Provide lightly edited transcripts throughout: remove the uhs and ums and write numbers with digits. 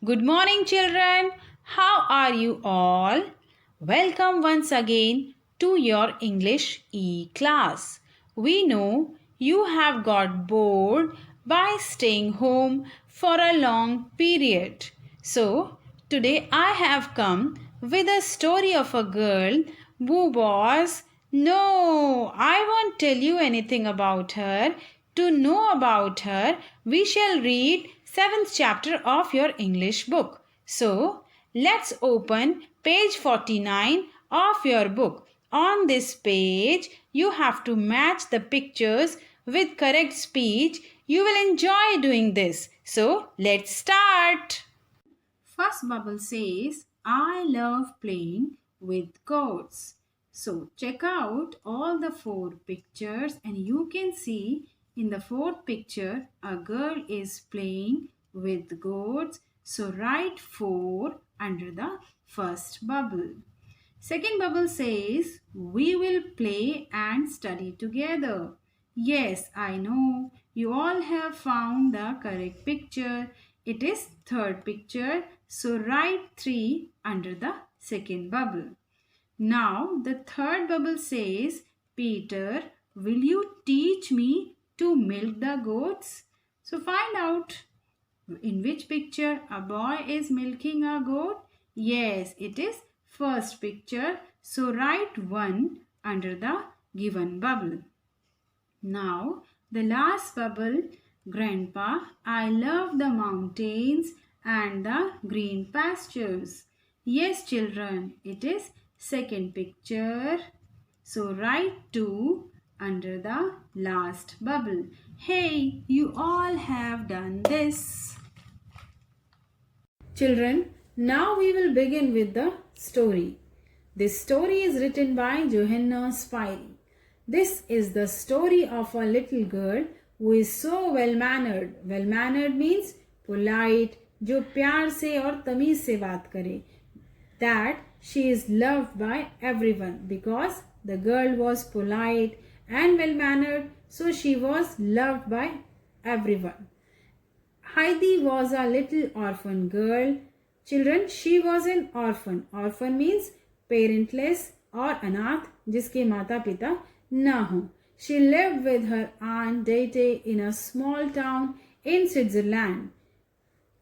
Good morning, children. How are you all? Welcome once again to your English e class. We know you have got bored by staying home for a long period. So, today I have come with a story of a girl who was. No, I won't tell you anything about her. To know about her, we shall read 7th chapter of your English book. So, let's open page 49 of your book. On this page, you have to match the pictures with correct speech. You will enjoy doing this. So, let's start. First bubble says, I love playing with goats. So check out all the four pictures and you can see in the fourth picture a girl is playing with goats. So write 4 under the first bubble. Second bubble says, we will play and study together. Yes, I know. You all have found the correct picture. It is third picture. So write 3 under the second bubble. Now the third bubble says, Peter, will you teach me to milk the goats? So find out in which picture a boy is milking a goat. Yes, it is first picture. So write 1 under the given bubble. Now the last bubble, Grandpa, I love the mountains and the green pastures. Yes, children, it is second picture. So write 2 under the last bubble. Hey, you all have done this. Children, now we will begin with the story. This story is written by Johanna Spyri. This is the story of a little girl who is so well-mannered. Well-mannered means polite, जो प्यार से और तमीज से बात करे. That she is loved by everyone because the girl was polite and well-mannered, so she was loved by everyone. Heidi was a little orphan girl. Children, she was an orphan. Orphan means parentless or अनाथ जिसके माता पिता ना हो. She lived with her aunt Dete in a small town in Switzerland.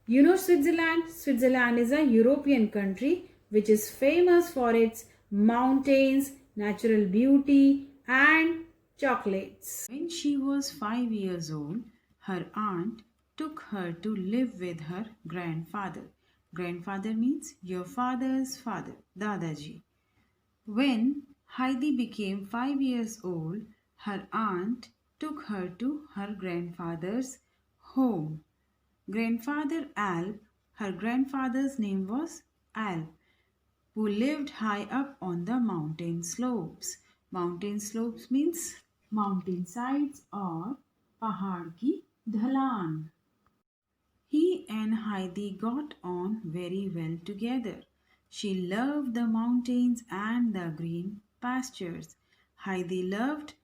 You know Switzerland? Switzerland is a European country which is famous for its mountains, natural beauty and chocolates. When she was 5 years old, her aunt took her to live with her grandfather. Grandfather means your father's father, Dadaji. When Heidi became 5 years old, her aunt took her to her grandfather's home. Grandfather Alp, her grandfather's name was Alp, who lived high up on the mountain slopes. Mountain slopes means mountain sides or पहाड़ की ढलान. He and Heidi got on very well together. She loved the mountains and the green pastures. Heidi loved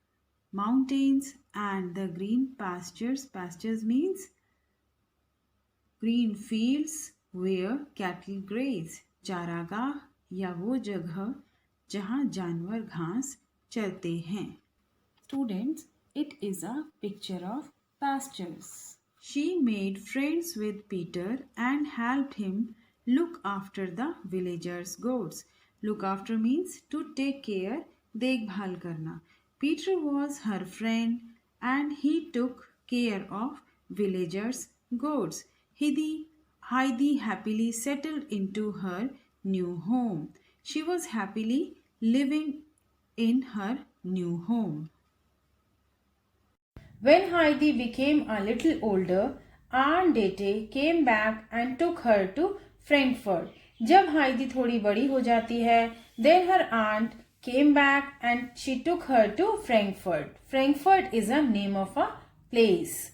mountains and the green pastures. Pastures means green fields where cattle graze. चारागाह या वो जगह जहाँ जानवर घास चरते हैं. Students, it is a picture of pastures. She made friends with Peter and helped him look after the villagers' goats. Look after means to take care, देखभाल करना. Peter was her friend and he took care of villagers' goats. Heidi happily settled into her new home. She was happily living in her new home. When Heidi became a little older, Aunt Dete came back and took her to Frankfurt. जब Heidi थोड़ी बड़ी हो जाती है, then her aunt came back and she took her to Frankfurt. Frankfurt is a name of a place.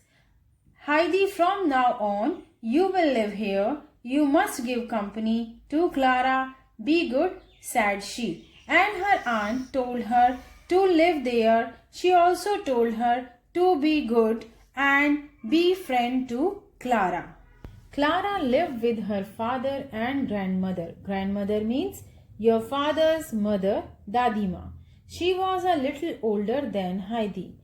Heidi, from now on, you will live here. You must give company to Clara. Be good, said she. And her aunt told her to live there. She also told her to be good and be friend to Clara. Clara lived with her father and grandmother. Grandmother means your father's mother, Dadima. She was a little older than Heidi.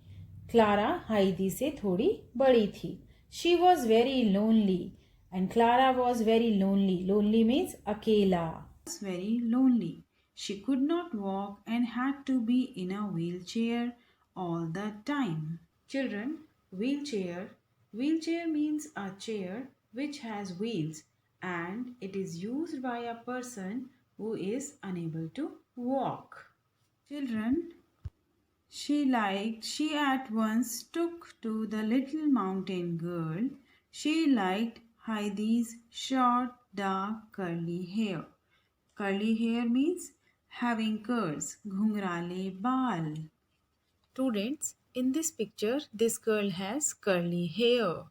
Clara Heidi से थोड़ी बड़ी थी. She was very lonely and Clara was very lonely. Lonely means अकेला. Was very lonely. She could not walk and had to be in a wheelchair all the time. Children, wheelchair. Wheelchair means a chair which has wheels and it is used by a person who is unable to walk. Children, she at once took to the little mountain girl. She liked Heidi's short, dark, curly hair. Curly hair means having curls, ghungrale baal. Students, in this picture, this girl has curly hair.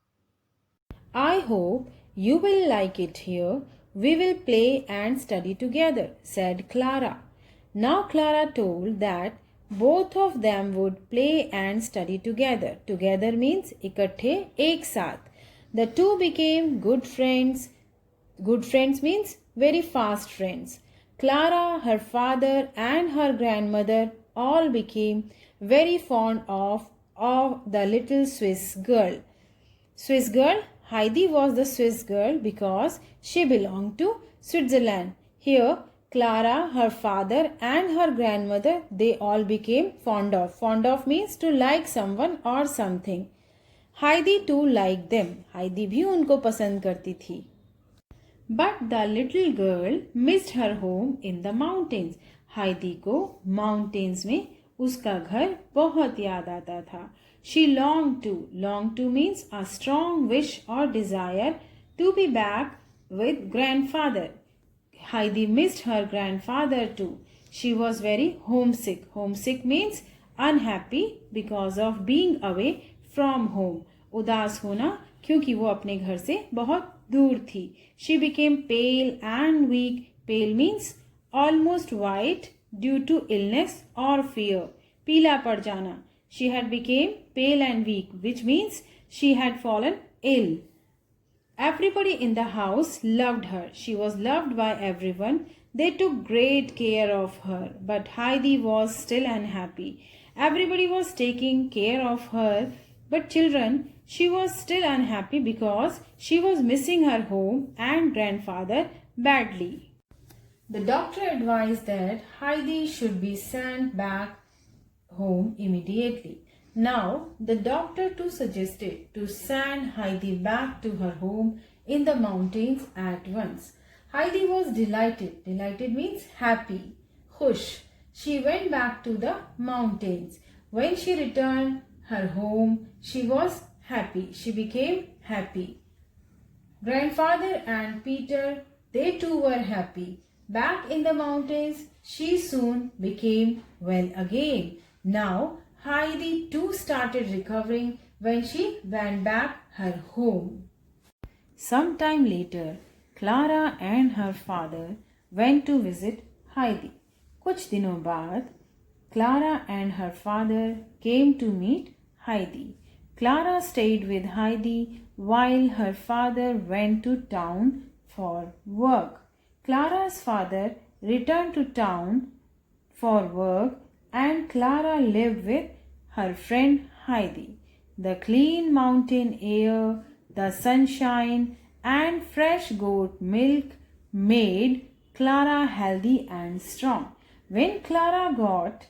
I hope you will like it here. We will play and study together, said Clara. Now Clara told that both of them would play and study together. Together means इकट्ठे एक साथ. The two became good friends. Good friends means very fast friends. Clara, her father and her grandmother all became very fond of the little Swiss girl. Swiss girl, Heidi was the Swiss girl because she belonged to Switzerland. Here, Clara, her father and her grandmother, they all became fond of. Fond of means to like someone or something. Heidi too liked them. Heidi भी उनको पसंद करती थी. But the little girl missed her home in the mountains. Heidi को mountains में उसका घर बहुत याद आता था. She longed to means a strong wish or desire to be back with grandfather. Heidi missed her grandfather too. She was very homesick. Homesick means unhappy because of being away from home. उदास होना क्योंकि वो अपने घर से बहुत दूर थी. She became pale and weak. Pale means almost white due to illness or fear. पीला पड़ जाना. She had became pale and weak, which means she had fallen ill. Everybody in the house loved her. She was loved by everyone. They took great care of her. But Heidi was still unhappy. Everybody was taking care of her. But children, she was still unhappy because she was missing her home and grandfather badly. The doctor advised that Heidi should be sent back home immediately. Now, the doctor too suggested to send Heidi back to her home in the mountains at once. Heidi was delighted. Delighted means happy. Khush. She went back to the mountains. When she returned her home, she was happy. She became happy. Grandfather and Peter, they too were happy. Back in the mountains, she soon became well again. Now, Heidi too started recovering when she went back her home. Some time later, Clara and her father went to visit Heidi. कुछ दिनों बाद, Clara and her father came to meet Heidi. Clara stayed with Heidi while her father went to town for work. Clara's father returned to town for work and Clara lived with her friend Heidi. The clean mountain air, the sunshine and fresh goat milk made Clara healthy and strong. When Clara got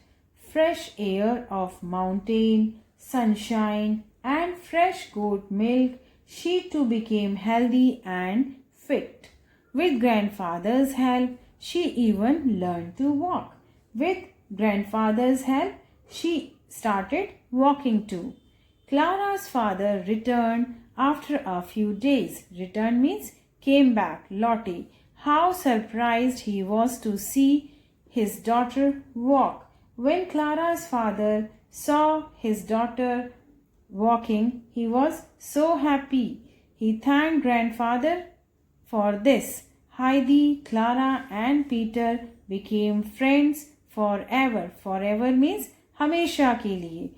fresh air of mountain, sunshine and fresh goat milk, she too became healthy and fit. With grandfather's help, she even learned to walk. With grandfather's help, she started walking too. Clara's father returned after a few days. Return means came back, Lottie. How surprised he was to see his daughter walk. When Clara's father saw his daughter walking, he was so happy. He thanked grandfather for this. Heidi, Clara and Peter became friends forever. Forever means हमेशा के लिए.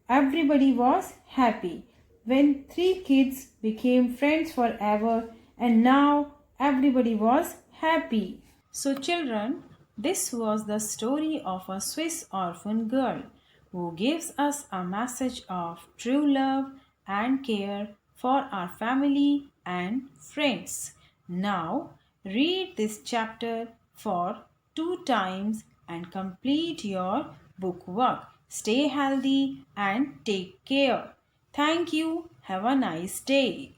Everybody was happy. When three kids became friends forever, and now everybody was happy. So, children, this was the story of a Swiss orphan girl who gives us a message of true love and care for our family and friends. Now, read this chapter for 2 times and complete your book work. Stay healthy and take care. Thank you. Have a nice day.